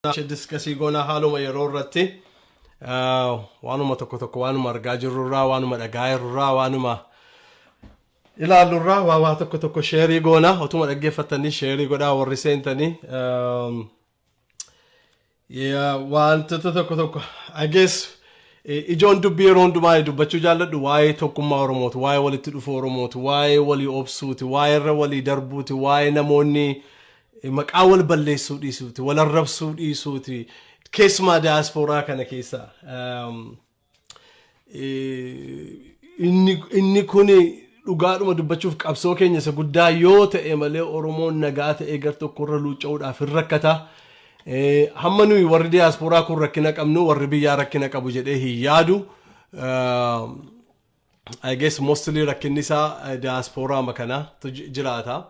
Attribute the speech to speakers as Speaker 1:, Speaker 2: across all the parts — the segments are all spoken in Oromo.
Speaker 1: Discussii goona haaluma yeroo irratti waanuma tokko waanuma argaa jirrurraa waanuma dhagaa jirrurraa waanuma ilaalurraa waa tokko sheerii goona otuma dhaggeeffatanii sheerii godhaa warri seentanii wantoota tokko I guess ijoon dubbii yeroo hundumaa dubbachuu jaalladhu waa'ee tokkummaa Oromooti waa'ee walitti dhufuu Oromooti waa'ee walii obsuuti waa'ee irra walii darbuuti waa'ee namoonni maqaa wal balleessuu dhiisuuti wal arrabsuu dhiisuuti keessumaa diaasporaa kana keessa inni kuni dhugaadhuma dubbachuuf qabsoo keenya isa guddaa yoo ta'e malee Oromoon nagaa ta'e gar tokkorra luuca'uudhaaf hin rakkata hamma nuyi warri diaasporaa kun rakkina qabnu warri biyyaa rakkina qabu jedhee hin yaadu I guess mostly rakkinni isaa diaasporaa makana jiraata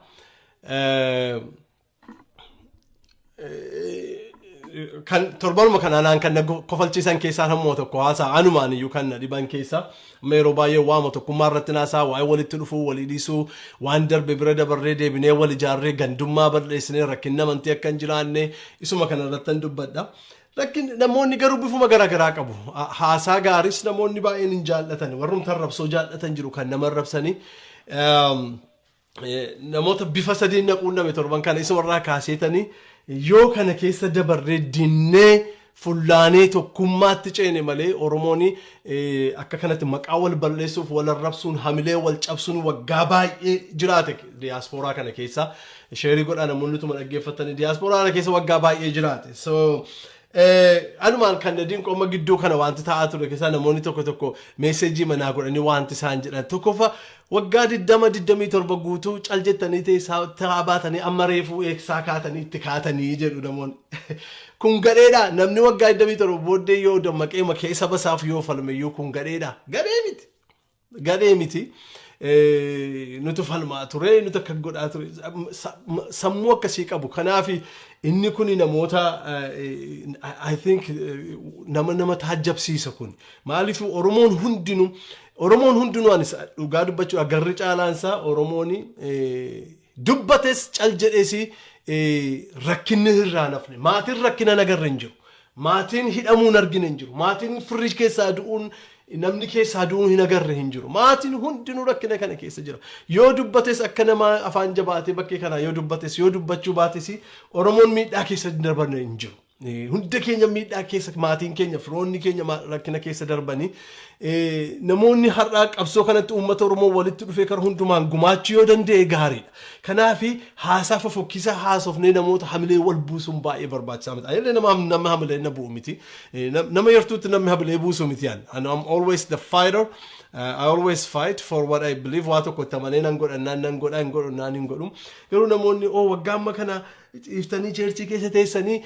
Speaker 1: kan torbanuma kanaan kan kofalchiisan keessaa hammoo tokko haasaa anumaan iyyuu kan dhiban keessa yeroo baay'ee waama tokkummaa irratti naasaa waa'ee walitti dhufuu walii dhiisuu waan darbe bira dabarree deebinee wal ijaarree gandummaa balleessinee rakkinna amantii akka hin jiraanne isuma kana irratti dubbadha. Rakkin namoonni garuu bifuma garaagaraa qabu haasaa gaariis namoonni baay'een hin jaallatan warrumta arrabsoo jaallatan jiru kan nama arrabsanii namoota bifa sadiin naquunname torban kana isumarraa kaaseetanii yoo kana keessa dabarree dinnee fullaanee tokkummaatti ceene malee Oromooni akka kanatti maqaa wal balleessuuf wal arrabsuun hamilee wal cabsuun waggaa baay'ee jiraate diaasporaa kana keessa sheerii godhaa namoonni tuma dhaggeeffatanii diaasporaa kana keessa waggaa baay'ee jiraate so anumaan kan nadiin qoma gidduu kana wanti ta'aa ture keessa namoonni tokko meesseejii manaa godhanii wanti isaan jedhan tokkofa waggaa 27 guutuu cal jettanii ta'aa baatanii amma reefuu eeksaa kaatanii itti kaatanii jedhu namoonni kun gadheedha namni waggaa 27 booddee yoo dammaqee makee saba isaaf yoo falmeyyuu kun gadheedha gadhee miti nutu falmaa ture nutu akka godhaa ture sammuu akkasii qabu kanaaf inni kun namoota I think nama taajjabsiisa kun maaliif Oromoon hundinuu anis dhugaa dubbachuu agarri caalaansaa Oromooni dubbates cal jedheesi rakkinni irraa nafne maatiin rakkina nagarra hin jiru maatiin hidhamuun argina hin jiru maatiin firriij keessaa du'uun namni keessaa du'uun hin agarre hin jiru maatiin hundinuu rakkina kana keessa jira yoo dubbates akka nama afaan jabaatee bakkee kana yoo dubbates yoo dubbachuu baates Oromoon miidhaa keessa darban hin jiru hunda keenya miidhaa keessa maatiin keenya firoonni keenya rakkina keessa darbanii namoonni har'aa qabsoo kanatti uummata Oromoo walitti dhufee kar hundumaan gumaachuu yoo danda'e gaariidha kanaaf haasaa fofokkisaa haasofnee namoota hamilee wal buusuun baay'ee barbaachisaa miti ayyalee nama hamilee na bu'u miti nama yartuutti namni hamilee buusu miti and I'm always the fighter I always fight for what I believe waa tokko tamanee nan godhu garuu namoonni waggaa amma kana iftanii cheerchii keessa teessanii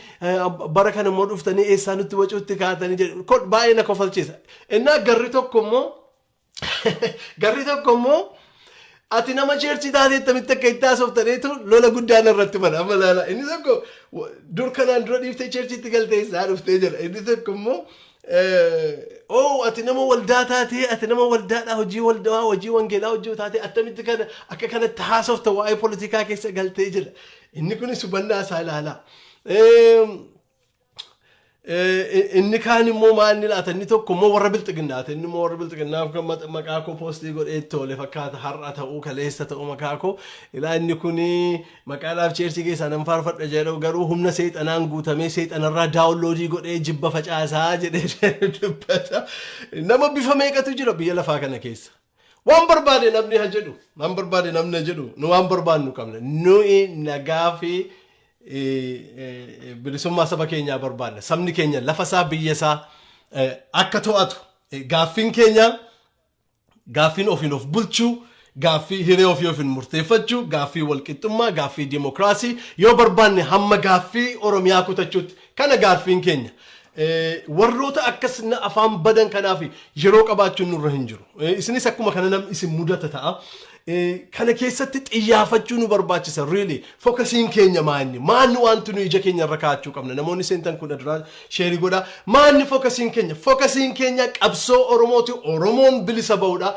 Speaker 1: bara kana immoo dhuftanii eessaa nutti wacuutti kaatanii jedhu baay'ee na kofalchiisa innaa garri tokko immoo ati nama cheerchii taatee tamitti akka itti haasoftaniitu lola guddaan irratti mana amma laala inni tokko dur kanaan dura dhiiftee cheerchiitti galtee isaa dhuftee jira inni tokko immoo ati nama waldaa taatee ati nama waldaadhaa hojii wangeelaa hojii taatee attamitti kana akka kanatti haasofta waa'ee poolitikaa keessa galtee jira inni kunis hubannaa isaa ilaala inni kaan immoo maanni laata inni tokko immoo warra bilxiginnaati inni immoo warra bilxiginnaaf kan maqaa koo poostii godhee tole fakkaata har'a ta'uu kaleessa ta'uu maqaa koo ilaa inni kuni maqaadhaaf cheerchii keessaa nan faarfadha jedhu garuu humna seexanaan guutamee seexanarraa daawunloodii godhee jibba facaasaa jedhee dubbata nama bifa meeqatu jira biyya lafaa kana keessa waan barbaade namni haa jedhu waan barbaade namni haa jedhu nu waan barbaadnu qabna nuyi nagaa fi bilisummaa saba keenyaa barbaadna sabni keenya lafa isaa biyya isaa akka to'atu gaaffiin keenya gaaffiin ofiin of bulchuu gaaffii hiree ofii ofiin murteeffachuu gaaffii walqixxummaa gaaffii dimokiraasii yoo barbaanne hamma gaaffii Oromiyaa kutachuutti kana gaaffiin keenya warroota akkasina afaan badan kanaaf yeroo qabaachuun nurra hin jiru isinis akkuma kana nam isin mudata ta'a kana keessatti xiyyaafachuu nu barbaachisa really fokasiin keenya maanni wanti nu ija keenya irra kaa'achuu qabna namoonni seentan kun adura sheerii godha maanni fokasiin keenya qabsoo Oromooti Oromoon bilisa ba'uudha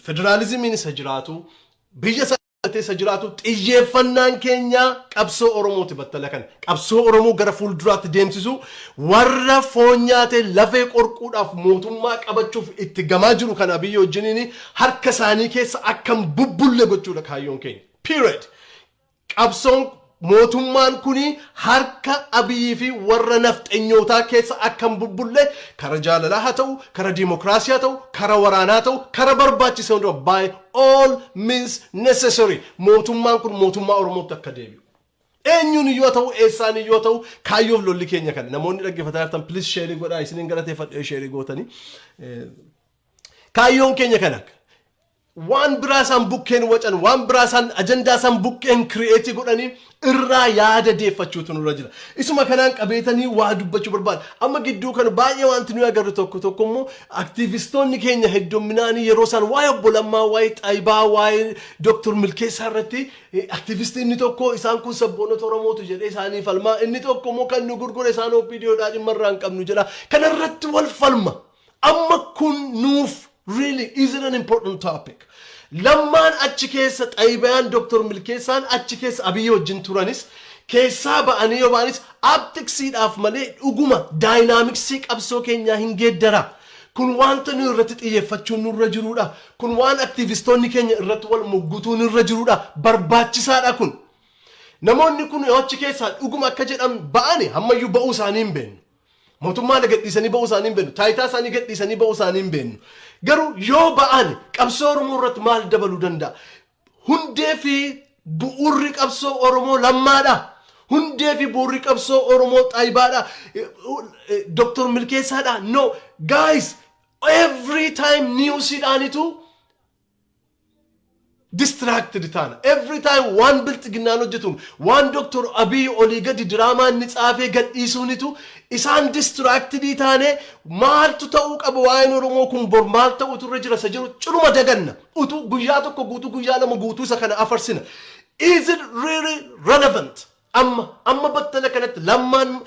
Speaker 1: federaalizimiin isa jiraatu biyya Sajiraatu xiyyeeffannaan keenya qabsoo Oromooti battala kan qabsoo Oromoo gara fuulduraatti deemsisu warra foon nyaate lafee qorquudhaaf mootummaa qabachuuf itti gamaa jiru kan Abiyyi wajjiniin harka isaanii keessa akkam bubbulle gochuudha kaayyoon keenya. Period. Qabsoon mootummaan kuni harka Abiyyi fi warra nafxanyootaa keessa akkam bubbulle kara jaalalaa haa ta'u, kara dimokiraasii haa ta'u, kara waraanaa haa ta'u, kara barbaachisa hunduu by all means necessary. Mootummaan kun mootummaa Oromootti akka deebi'u. Eenyuun yoo ta'u, eessaan yoo ta'u, kaayyoof lolli keenya kana. Namoonni dhaggeeffataa jirtan please share godhaa isiniin galateeffadhee share gootanii. Kaayyoon keenya kana. Waan biraasan bukkeen wacan waan biraasan ajandaasan bukkeen create godhanii irraa yaada deeffachuutu nurra jira. Isuma kanaan qabeetanii waa dubbachuu barbaada. Amma gidduu kana baay'ee wanti nuyi agarru tokko immoo aktivistoonni keenya hedduminaanii yeroo isaan waa'ee obbo Lammaa, waa'ee Xaayibaa, waa'ee Dr. Milkeessaa irratti aktivistii inni tokko isaan kun sabboonota Oromootu jedhee isaanii falmaa. Inni tokko immoo kan nu gurgure isaan OPDOdhaa dhimma irraa hin qabnu jedha. Kana irratti wal falma. Amma kun nuuf really isn't an important topic. Lammaan achi keessa Xaayibaan Dr. Milkeessaan achi keessa Abiyyi wajjin turanis keessaa ba'anii yoo ba'anis abtiksiidhaaf malee dhuguma daayinaamiksii qabsoo keenyaa hin geeddara. Kun wanta nu irratti xiyyeeffachuun nurra jirudha. Kun waan aktivistoonni keenya irratti wal muggutuu nurra jirudha. Barbaachisaadha kun. Namoonni kun yoo achi keessaa dhuguma akka jedhan ba'ani hammayyuu ba'uu isaanii hin beeknu. Mootummaa gadhiisanii ba'uu isaanii hin beeknu. Taayitaa isaanii gadhiisanii ba'uu isaanii hin beeknu. Garuu yoo ba'an qabsoo Oromoo irratti maal dabaluu danda'a? Hundee fi bu'uurri qabsoo Oromoo Lammaadha. Hundee fi bu'uurri qabsoo Oromoo Xaayibaadha. Dr. Milkeessaadha. No, guys, every time newsiidhaanitu distracted taana. Every time one bilxiginnaan hojjetuun one Dr. Abiyyi olii gadi diraamaa inni tsaafee gadhiisuunitu isaan distracted taane maaltu ta'uu qaba waa'een Oromoo kun bor maal ta'utu irra jira isa jiru ciruma daganna. Utu guyyaa tokko guutuu guyyaa lama guutuu isa kana afarsina. Is it really relevant? Amma battala kanatti Lammaan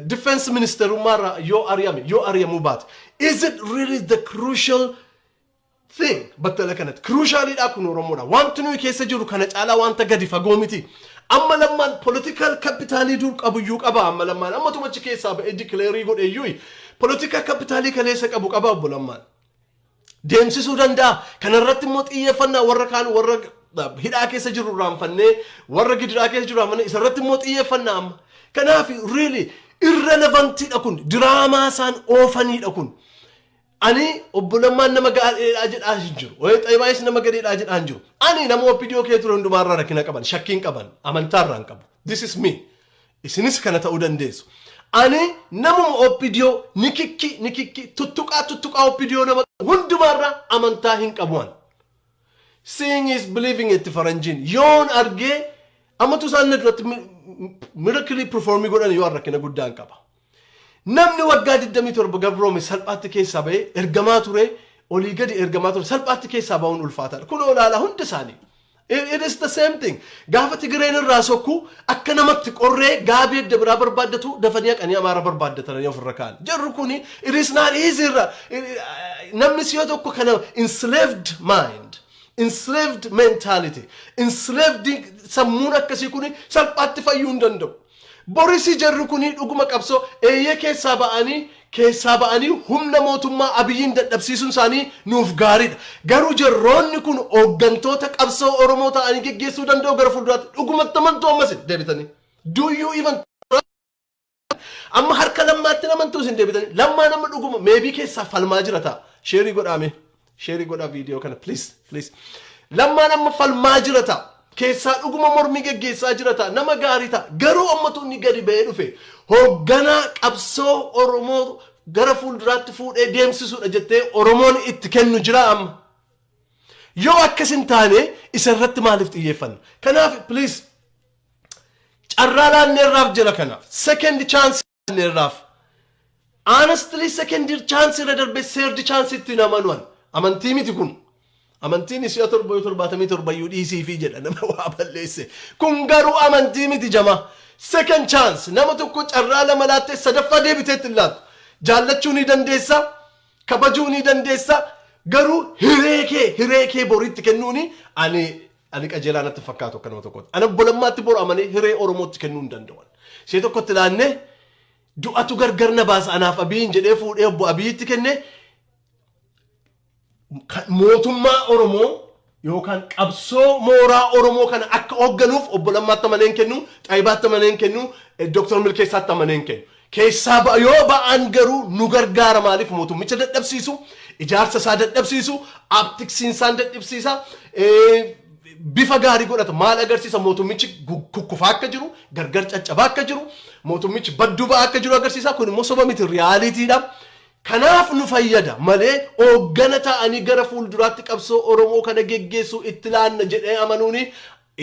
Speaker 1: defense minister umara yoo ariyamu baate. Is it really the crucial thing? Battala kanatti crucialidha kun Oromoodha. Wanti nuyi keessa jiru kana caalaa wanta gadi fagoo miti. Amma Lammaan political capital dur qabuyyuu qaba. Amma Lammaan amma tumachi keessaa ba'ee declare godheeyyuu political capital kaleessa qabu qaba obbo Lammaan. Deemsisuu danda'a. Kanarratti immoo xiyyeeffannaa warra kaan warra hidhaa keessa jiru raanfannee warra gidiraa keessa jiru raanfannee isarratti immoo xiyyeeffannaa amma. Kanaaf really irrelevantidha kun. Diraamaa isaan oofanidha kun. Ani obbo Lammaan nama gaadheedhaa jedhaa hin jiru. Wayi Xaayibaayis nama gaadheedhaa jedhaa hin jiru. Ani nama OPDO kee ture hundumaarraa rakkina qaban, shakkiin qaban, amantaarraa hin qabu. This is me. Isinis kana ta'uu dandeessu. Ani namuma OPDO nikikki tuttuqaa OPDO nama hundumaarraa amantaa hin qabuan. Seeing is believing itti faranjiin. Yoon argee ammatu isaan duratti miracle performii godhan yoo rakkina guddaan qaba. Namni waggaa 27 gabroome salphaatti keessaa ba'ee ergamaa ture olii gadi ergamaa ture salphaatti keessaa ba'uun ulfaataadha. Kun olaanaa hunda isaanii. It is the same thing. Gaafa Tigireen irraa sokku akka namatti qorree gaabii adda biraa barbaaddatu dafanii haqanii Amaara barbaaddatanii ofirra kaan. Jarri kuni it is not easy irra. Namni siyoo tokko kana enslaved mind, enslaved mentality, enslaved sammuun akkasii kuni salphaatti fayyuu hin danda'u. Borisi jarri kuni dhuguma qabsoo eeyyee keessaa ba'anii humna mootummaa Abiyyiin dadhabsiisuun isaanii nuuf gaariidha. Garuu jarroonni kun hooggantoota qabsoo Oromoo ta'anii geggeessuu danda'u gara fuulduraatti dhugumatti amantuu ammas deebitanii. Do you even amma harka Lammaatti amantuu isin deebitanii? Lammaan amma dhuguma meebii keessaa falmaa jira ta'a. Sheerii godhaame. Sheerii godhaa viidiyoo kana please. Lammaan amma falmaa jira ta'a. Keessaa dhuguma mormii geggeessaa jira ta'a. Nama gaarii ta'a. Garuu ammatu inni gadi ba'ee dhufe hoogganaa qabsoo Oromoo gara fuulduraatti fuudhee deemsisuudha jettee Oromoon itti kennu jira amma. Yoo akkas hin taane isa irratti maaliif xiyyeeffanna? Kanaaf please carraa laanneerraaf jira kanaaf. Second chance laanneerraaf. Honestly second chance irra darbee third chance itti namanuan. Amantii miti kun. Amantiin isii torbatamii torbayyuu dhiisii fi jedha nama waa balleesse. Kun garuu amantii miti jama. Second chance nama tokko carraa lama laattee sadaffaa deebiteetti laatu. Jaallachuu ni dandeessa, kabajuu ni dandeessa, garuu hiree kee boriitti kennuuni ani qajeelaa natti fakkaatu akka nama tokkotti. Ana bolammaatti boru amanee hiree Oromootti kennuu hin danda'an. Ishee tokkotti ilaannee du'atu gargar na baasa anaaf Abiyyiin jedhee fuudhee obbo Abiyyiitti kennee mootummaa Oromoo yookaan qabsoo mooraa Oromoo kana akka hoogganuuf obbo Lammaatti amaneen kennu, Xaayibaatti amaneen kennu, Dr. Milkeessaatti amaneen kennu. Keessaa yoo ba'an garuu nu gargaara maaliif mootummicha dadhabsiisu, ijaarsa isaa dadhabsiisu, abtiksiinsaan dadhabsiisa, bifa gaarii godhata maal agarsiisa mootummichi kukkufaa akka jiru, gargar caccabaa akka jiru, mootummichi baddubaa akka jiru agarsiisa. Kun immoo soba miti riyaaliitiidha. Kanaaf nu fayyada malee hooggana ta'anii gara fuulduraatti qabsoo Oromoo kana geggeessuu itti laanna jedhee amanuuni.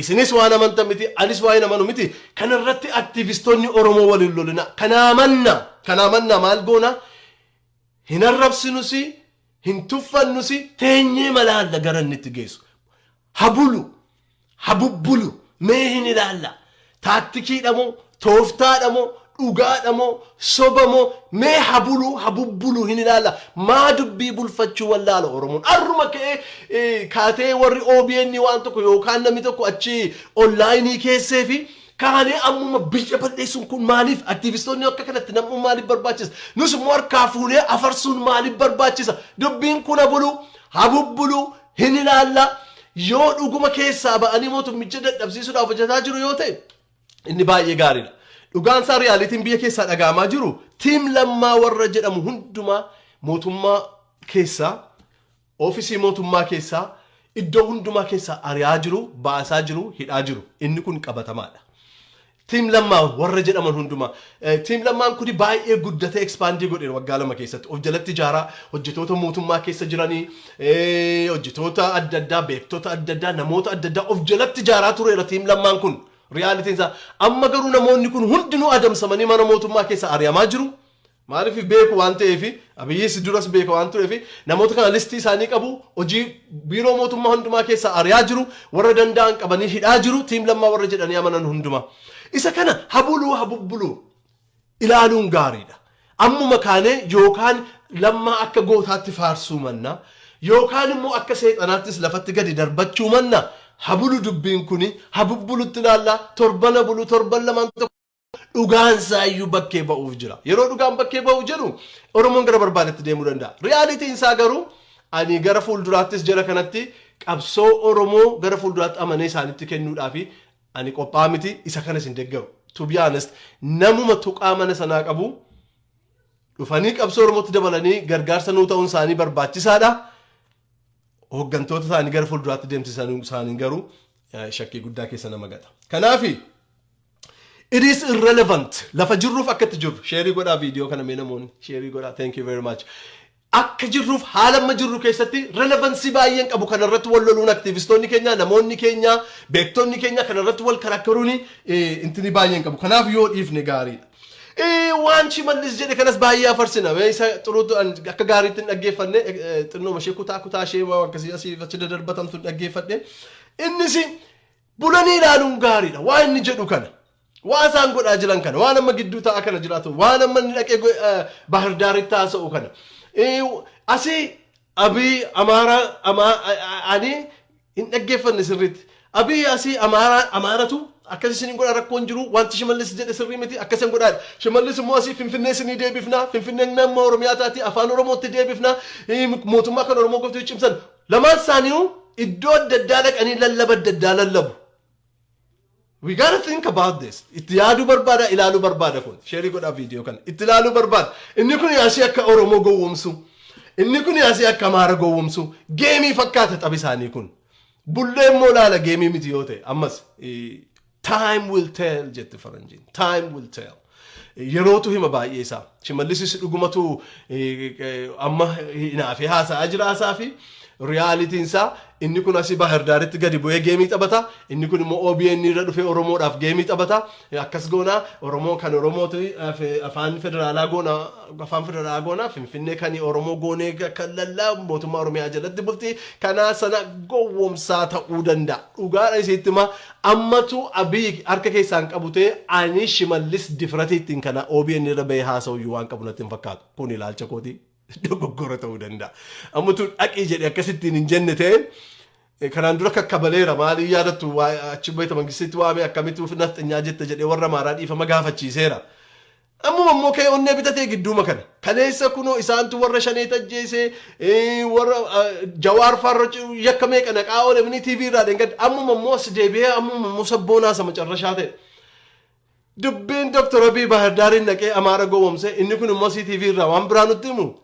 Speaker 1: Isinis waan amantan miti, anis waan amanu miti. Kana irratti aktivistoonni Oromoo waliin lolina. Kanaamanna maal goona? Hin arrabsinusi, hin tuffannusi, teenyee malaalla gara inni itti geessu. Habubbulu, mee hin ilaalla. Taaktikiidhamoo, tooftaadhamoo, dhugaadhamoo, sobamoo, mee habubbulu hin ilaalla. Maa dubbii bulfachuu wallaala Oromoon. Arruma ka'ee kaatee warri OBN waan tokko yookaan namni tokko achi onlaayinii keessee fi kaanee ammuma biyya balleessuun kun maaliif aktivistoonni akka kanatti namni maaliif barbaachisa? Nus immoo harkaa fuunee afarsuun maaliif barbaachisa? Dubbiin kun habubbulu hin ilaalla. Yoo dhuguma keessaa ba'anii mootummicha dadhabsiisuudhaaf hojjetaa jiru yoo ta'e inni baay'ee gaariidha. Dhugaan isaa riyaalitiin biyya keessaa dhaga'amaa jiru tiim lammaa warra jedhamu hundumaa mootummaa keessaa, oofisii mootummaa keessaa, iddoo hundumaa keessaa ari'aa jiru, baasaa jiru, hidhaa jiru. Inni kun qabatamaadha. Tiim lammaa warra jedhaman hundumaa. Tiim lammaan kun baay'ee guddatee ekspaandii godhe waggaa lama keessatti. Of jalatti ijaaraa hojjetoota mootummaa keessa jiranii, hojjetoota adda addaa, beektota adda addaa, namoota adda addaa of jalatti ijaaraa tureera tiim lammaan kun. Riyaalitiin isaa amma garuu namoonni kun hundinuu adamsamanii mana mootummaa keessa ari'amaa jiru. Maaliif beeku waan ta'eef Abiyyiis duras beeka waan tureef namoota kana listii isaanii qabu, hojii biiroo mootummaa hundumaa keessa ari'aa jiru, warra danda'an qabanii hidhaa jiru, tiim lammaa warra jedhanii amanan hundumaa. Isa kana habubbulu ilaaluun gaariidha. Ammuma kaanee yookaan lammaa akka gootaatti faarsuu manna yookaan immoo akka seexanaattis lafatti gadi darbachuu manna. Habulu dubbiin kuni habubbulutti ilaalla. Torban lamaan tokko dhugaan saayyuu bakkee ba'uuf jira. Yeroo dhugaan bakkee ba'uuf jedhu Oromoon gara barbaadetti deemuu danda'a. Riyaalitiin isaa garuu ani gara fuulduraattis jira kanatti qabsoo Oromoo gara fuulduraatti amanee isaanitti kennuudhaafi ani qophaa miti isa kanas hin deeggaru. To be honest, namuma tuqaa mana sanaa qabu dhufanii qabsoo Oromootti dabalanii gargaarsa nuu ta'uun isaanii barbaachisaadha. Hooggantoota isaanii gara fuulduraatti deemsisan isaanii garuu shakkii guddaa keessa nama gata. Kanaafi it is irrelevant. Lafa jirruuf akkatti jirru. Sheerii godhaa viidiyoo kana mee namoonni sheerii godhaa. Thank you very much. Akka jirruuf haala amma jirru keessatti relevancy baay'een qabu kanarratti wal loluun aktivistoonni keenya, namoonni keenya, beektonni keenya kanarratti wal karakkaruun intini baay'een qabu. Kanaaf yoo dhiifne gaariidha. Waan Shimallis jedhe kanas baay'ee afarsina. Isa xuruutu akka gaariitti dhaggeeffanne xinnoo ishee kutaa ishee waan akkasii asii achi dadarbatamtu dhaggeeffadhe. Innis bulanii ilaaluun gaariidha. Waan inni jedhu kana. Waan isaan godhaa jiran kana. Waan amma gidduu ta'a kana jiraatu. Waan amma inni dhaqee Bahir Daaritti haasa'u kana. Asii Abii ani hin dhaggeeffanne sirriitti. Abii asii Amaaratu akkasii isin godhaa rakkoon jiru wanti Shimallis jedhe sirrii miti akkasiin godhaa. Shimallis immoo asii Finfinnee isinii deebifnaa. Finfinneen nama Oromiyaa taati afaan Oromootti deebifnaa. Mootummaa kan Oromoo gooftuu cimsan. Lamaan isaanii iddoo adda addaa dhaqanii lallaba adda addaa lallabu. We gotta think about this. Itti yaaduu barbaada, ilaaluu barbaada kun. Sheerii godhaa viidiyoo kana. Itti ilaaluu barbaada. Inni kun asii akka Oromoo gowwomsu. Inni kun asii akka Amaara gowwomsu. Geemii fakkaata taphi isaanii kun. Bullee immoo laala geemii miti yoo ta'e. Ammas time will tell jette faranjiin. Time will tell. Yerootu hima baay'ee isaa. Shimallisis dhugumatu amma hinaafee haasa'aa jira haasaa fi riyaalitiin isaa inni kun asii Bahir Daaritti gadi bu'ee geemii taphata. Inni kun immoo OBN irra dhufee Oromoodhaaf geemii taphata. Akkas goona Oromoo kan Oromooti afaan federaalaa goona Finfinnee kan Oromoo goonee kan lallaa mootummaa Oromiyaa jalatti bulti. Kanaa sana gowwomsaa ta'uu danda'a. Dhugaadha isiitti ma ammatu Abii harka keessaan qabutee ani Shimallis difratiittiin kana OBN irra bahee haasa'u waan qabu natti hin fakkaatu. Kun ilaalcha kooti. dogoggora ta'uu danda'a. Ammatu dhaqii jedhe akkasittiin hin jenne ta'e kanaan dura kakkabaleera maaliif yaadattu achi beekta mangistitti waamee akkamitti nafxanyaa jette jedhee warra maaraa dhiifama gaafachiiseera. Amma ammoo ka'ee onnee bitatee gidduuma kana. Kaleessa kunoo isaantu warra shanee tajjeesee warra jawaar farra yakka meeqa naqaa oole TV irraa dhengad amma ammoo as deebi'ee amma ammoo sabboonaa sama carrashaa ta'e. Dubbiin Dr. Abiy Bahardaarin naqee Amaara gowwomse inni kun immoo TV irraa waan biraa nutti himu.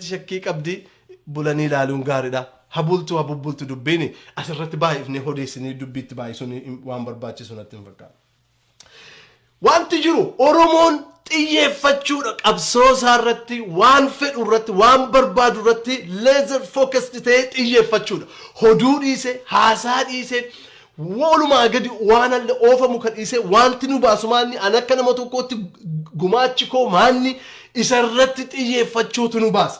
Speaker 1: Shakkii qabdi bulanii ilaaluun gaariidha. Habubbultu dubbiin asirratti baay'ifnee odeessinii dubbiitti baay'isuun waan barbaachisu natti hin fakkaatu. Wanti jiru Oromoon xiyyeeffachuudha qabsoo isaarratti waan fedhu irratti waan barbaadu irratti laser focused ta'ee xiyyeeffachuudha. Hoduu dhiise haasaa dhiise walumaa gadi waan alle oofamu kan dhiise wanti nu baasu maanni an akka nama tokkootti gumaachi koo maanni isarratti xiyyeeffachuutu nu baasa.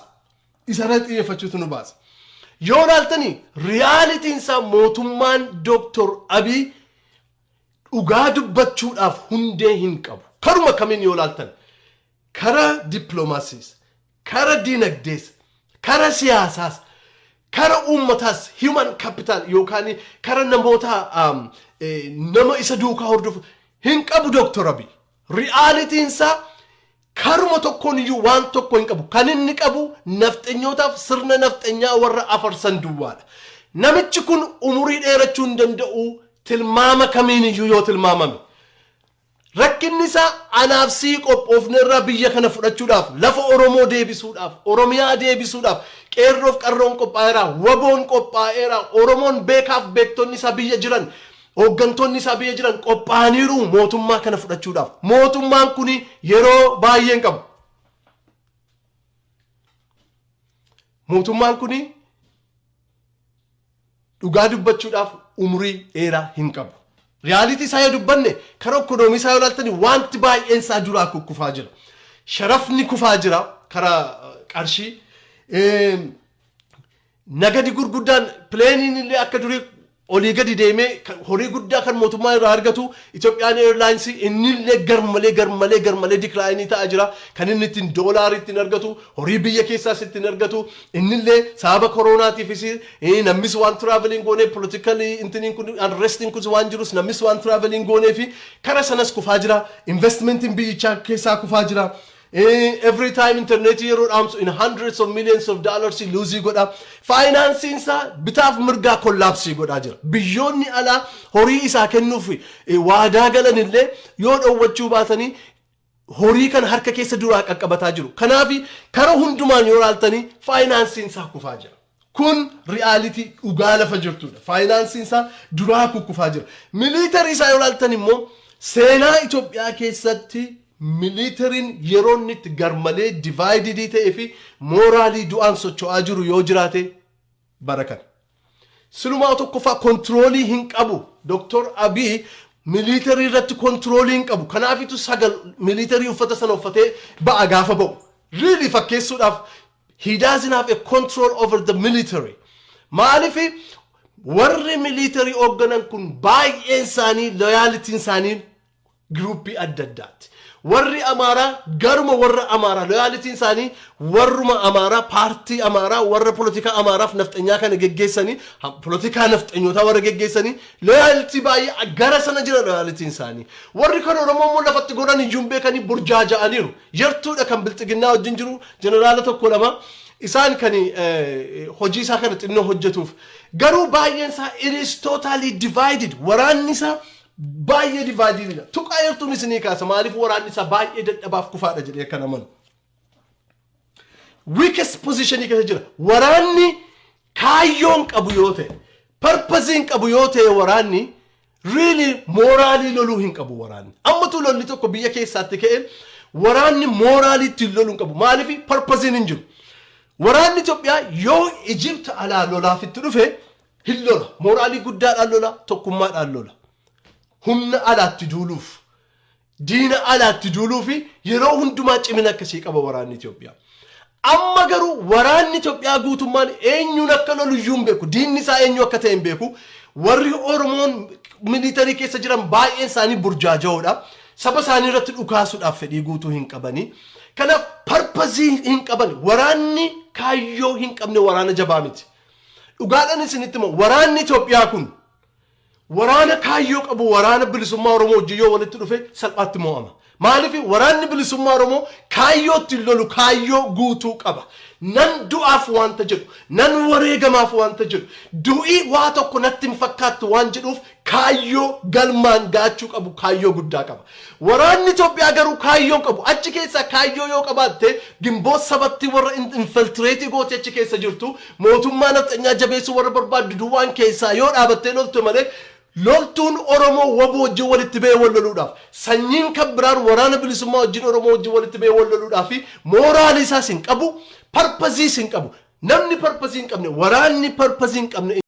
Speaker 1: Isarratti xiyyeeffachuutu nu baasa. Yoo ilaaltanii riyaalitiin isaa mootummaan Dr. Abiy dhugaa dubbachuudhaaf hundee hin qabu. Karuma kamiin yoo ilaaltan kara dippiloomaasiis, kara diinagdees, kara siyaasaas, kara uummataas human capital yookaan kara namoota nama isa duukaa hordofu hin qabu Dr. Abiy. Riyaalitiin isaa karuma tokkoon iyyuu waan tokko hin qabu. Kan inni qabu nafxanyootaaf sirna nafxanyaa warra afarsan duwwaadha. Namichi kun umurii dheerachuu hin danda'u. Tilmaama kamiin iyyuu yoo tilmaamame rakkinni isaa anaaf sii qophoofnerraa biyya kana fudhachuudhaaf lafa Oromoo deebisuudhaaf Oromiyaa deebisuudhaaf qeerroof qarroon qophaa'eera waboon qophaa'eera Oromoon beekaaf beektonni isaa biyya jiran hooggantoonni isaa biyya jiran qophaa'aniiru mootummaa kana fudhachuudhaaf mootummaan kun yeroo baay'een qabu mootummaan kun dhugaa dubbachuudhaaf umurii dheeraa hin qabu. Riyaalitii isaa yoo dubbanne karaa ekonoomii isaa yoo ilaaltani wanti baay'een isaa duraa kufaa jira. Sharafni kufaa jira karaa qarshii. Nagadi gurguddaan pileeniin illee akka durii olii gadi deemee horii guddaa kan mootummaa irraa argatu Itoophiyaan Airlines inni illee garmalee diklaayinii ta'aa jira. Kan inni ittiin doolaarii ittiin argatu horii biyya keessaas ittiin argatu inni illee sababa kooronaatiifis namnis waan traveling goonee political intiniin kun unresting kun waan jirus namnis waan traveling goonee fi kara sanas kufaa jira. Investmentiin biyyichaa keessaa kufaa jira. Every time internet yeroo dhaamsu in hundreds of millions of dollars lose godha. Financing sa bitaaf mirgaa kollaapsii godhaa jira. Biyyoonni alaa horii isaa kennuuf waadaa galan illee yoo dhowwachuu baatanii horii kan harka keessa duraa qaqqabataa jiru. Kanaaf kara hundumaan yoo ilaaltanii financing saa kufaa jira. Kun reality dhugaa lafa jirtudha. Financing saa duraa kufaa jira. Military isaa yoo ilaaltan immoo seenaa Itoophiyaa keessatti militariin yeroo inni itti garmalee divided ta'ee fi moraalii du'aan socho'aa jiru yoo jiraate barakan. Silumaa tokkoffaa kontroolii hin qabu. Dr. Abiy militarii irratti kontroolii hin qabu. Kanaafitu sagal militarii uffata sana uffatee ba'a gaafa ba'u. Really fakkeessuudhaaf he doesn't have a control over the military. Maaliif warri militarii hoogganan kun baay'een isaanii loyalty isaanii groupii adda addaati. Warri Amaara garuma warra Amaara loyalty isaanii warruma Amaara partii Amaara warra politika Amaaraaf nafxanyaa kana geggeessanii politika nafxanyoota warra geggeessanii loyalty baay'ee gara sana jira loyalty isaanii warri kan Oromoo immoo lafatti godhan iyyuu beekanii burjaaja'aniiru yartuudha kan bilxiginnaa wajjin jiru jeneraala tokko lama isaan kan hojii isaa kana xinnoo hojjetuuf garuu baay'een isaa it is totally divided waraanni isaa baay'ee dividedidha. Tuqaa yertuun isinii kaasa maaliif waraanni isaa baay'ee dadhabaaf kufaadha jedhee kan amanu. Weakest position keessa jira. Waraanni kaayyoon qabu yoo ta'e, purpose qabu yoo ta'e waraanni really moraalii loluu hin qabu waraanni. Ammatu lolli tokko biyya keessaatti ka'e waraanni moraalii ittiin loluu hin qabu. Maaliif purpose hin jiru. Waraanni Itoophiyaa yoo Egypt alaa lolaaf itti dhufe hin lola. Moraalii guddaadhaan lola, tokkummaadhaan lola. Humna alaatti duuluuf diina alaatti duuluuf yeroo hundumaa cimina akkasii qaba waraanni Itoophiyaa. Amma garuu waraanni Itoophiyaa guutummaan eenyuun akka lolu iyyuu hin beeku. Diinni isaa eenyu akka ta'e hin beeku. Warri Oromoon militarii keessa jiran baay'een isaanii burjaaja'oodha. saba isaanii irratti dhukaasuudhaaf fedhii guutuu hin qabanii. Kanaaf parpazii hin qaban waraanni kaayyoo hin qabne waraana jabaa miti. Dhugaadhaan isinitti immoo waraanni Itoophiyaa kun waraana kaayyoo qabu waraana bilisummaa Oromoo wajjin yoo walitti dhufe salphaatti mo'ama. Maaliif waraanni bilisummaa Oromoo kaayyootti lolu kaayyoo guutuu qaba. Nan du'aaf wanta jedhu, nan wareegamaaf wanta jedhu, du'ii waa tokko natti hin fakkaattu waan jedhuuf kaayyoo galmaan gaachuu qabu kaayyoo guddaa qaba. Waraanni Itoophiyaa garuu kaayyoo qabu. Achi keessa kaayyoo yoo qabaatte gimboota sabatti warra infiltireetii goote achi keessa jirtu mootummaa nafxanyaa jabeessu warra barbaaddu duwwaan keessaa yoo dhaabattee loltu malee loltuun Oromoo waboo wajjin walitti ba'ee wal loluudhaaf sanyiin kan biraan waraana bilisummaa wajjin Oromoo wajjin walitti ba'ee wal loluudhaaf mooraalii isaas hin qabu, parpazii hin qabu. Namni parpazii hin qabne waraanni parpazii hin qabne